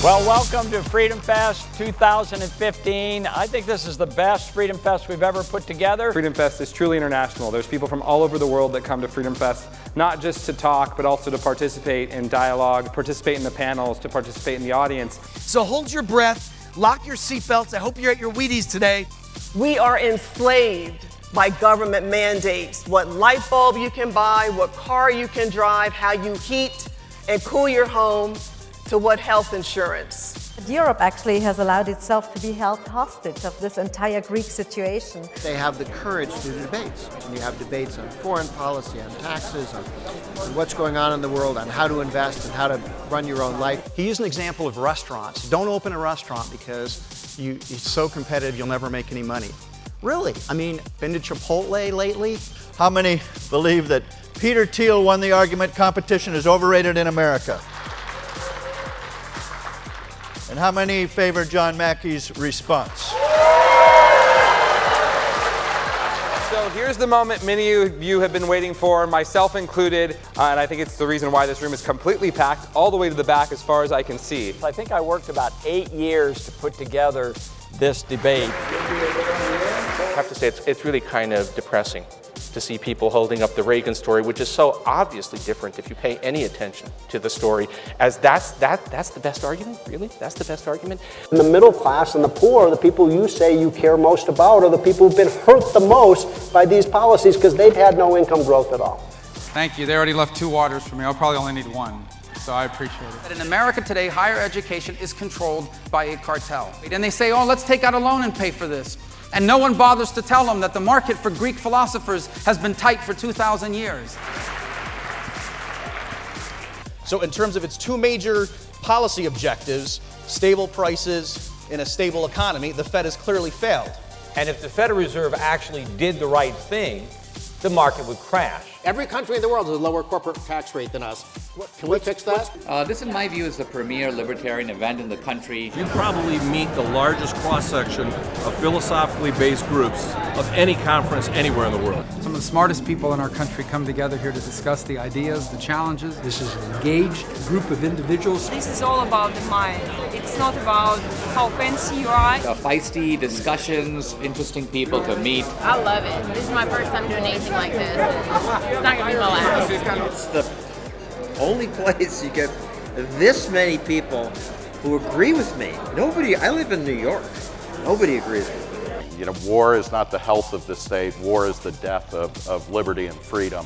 Well, welcome to Freedom Fest 2015. I think this is the best Freedom Fest we've ever put together. Freedom Fest is truly international. There's people from all over the world that come to Freedom Fest, not just to talk, but also to participate in dialogue, participate in the panels, to participate in the audience. So hold your breath, lock your seatbelts. I hope you're at your Wheaties today. We are enslaved by government mandates. What light bulb you can buy, what car you can drive, how you heat and cool your home, to what health insurance. Europe actually has allowed itself to be held hostage of this entire Greek situation. They have the courage to do debates. And you have debates on foreign policy, on taxes, on what's going on in the world, on how to invest and how to run your own life. He used an example of restaurants. Don't open a restaurant because it's so competitive you'll never make any money. Really? I mean, been to Chipotle lately? How many believe that Peter Thiel won the argument competition is overrated in America? And how many favor John Mackey's response? So here's the moment many of you have been waiting for, myself included, and I think it's the reason why this room is completely packed all the way to the back as far as I can see. I think I worked about 8 years to put together this debate. I have to say, it's really kind of depressing to see people holding up the Reagan story, which is so obviously different if you pay any attention to the story, as that's the best argument? Really? That's the best argument? And the middle class and the poor, the people you say you care most about, are the people who've been hurt the most by these policies because they've had no income growth at all. Thank you. They already left 2 waters for me. I'll probably only need 1. So I appreciate it. In America today, higher education is controlled by a cartel. And they say, oh, let's take out a loan and pay for this. And no one bothers to tell them that the market for Greek philosophers has been tight for 2,000 years. So in terms of its 2 major policy objectives, stable prices in a stable economy, the Fed has clearly failed. And if the Federal Reserve actually did the right thing, the market would crash. Every country in the world has a lower corporate tax rate than us. Can we fix that? This, in my view, is the premier libertarian event in the country. You probably meet the largest cross-section of philosophically based groups of any conference anywhere in the world. Some of the smartest people in our country come together here to discuss the ideas, the challenges. This is an engaged group of individuals. This is all about the mind. It's not about how fancy you are. Feisty discussions, interesting people to meet. I love it. This is my first time doing anything like this. It's not going to be my last. It's the only place you get this many people who agree with me. Nobody, I live in New York. Nobody agrees with me. You know, war is not the health of the state. War is the death of liberty and freedom.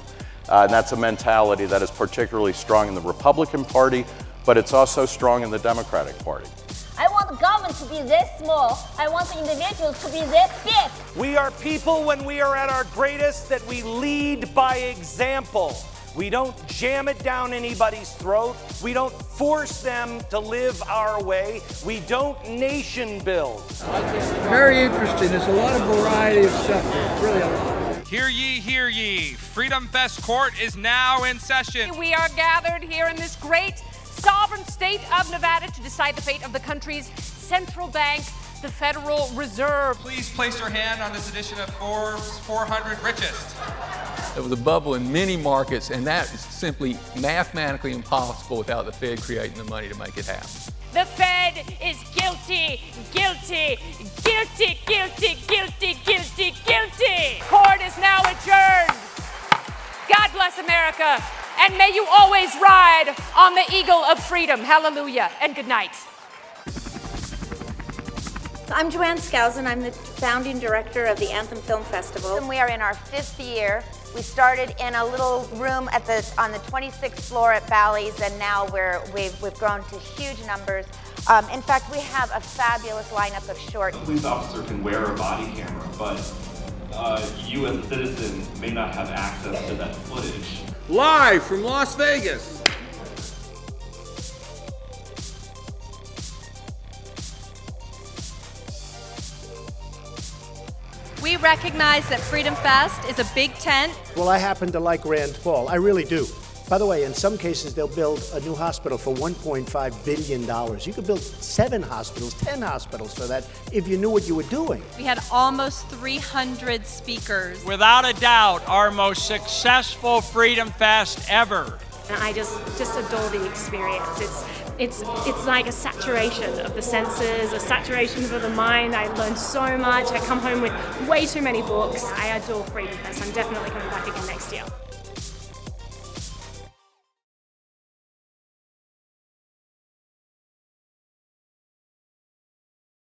And that's a mentality that is particularly strong in the Republican Party, but it's also strong in the Democratic Party. I want the government to be this small. I want the individuals to be this big. We are people when we are at our greatest that we lead by example. We don't jam it down anybody's throat. We don't force them to live our way. We don't nation build. Very interesting. There's a lot of variety of stuff. Really a lot. Hear ye, hear ye. Freedom Fest Court is now in session. We are gathered here in this great sovereign state of Nevada to decide the fate of the country's central bank, the Federal Reserve. Please place your hand on this edition of Forbes 400 Richest. There was a bubble in many markets, and that is simply mathematically impossible without the Fed creating the money to make it happen. The Fed is guilty, guilty, guilty, guilty, guilty, guilty, guilty. Court is now adjourned. God bless America, and may you always ride on the eagle of freedom. Hallelujah, and good night. I'm Skousen. I'm the founding director of the Anthem Film Festival. And we are in our 5th year. We started in a little room on the 26th floor at Bally's, and now we've grown to huge numbers. In fact, we have a fabulous lineup of shorts. A police officer can wear a body camera, but you as a citizen may not have access to that footage. Live from Las Vegas. We recognize that Freedom Fest is a big tent. Well, I happen to like Rand Paul. I really do. By the way, in some cases, they'll build a new hospital for $1.5 billion. You could build 7 hospitals, 10 hospitals for that if you knew what you were doing. We had almost 300 speakers. Without a doubt, our most successful Freedom Fest ever. And I just adore the experience. It's It's like a saturation of the senses, a saturation of the mind. I learned so much. I come home with way too many books. I adore FreedomFest. I'm definitely coming back again next year.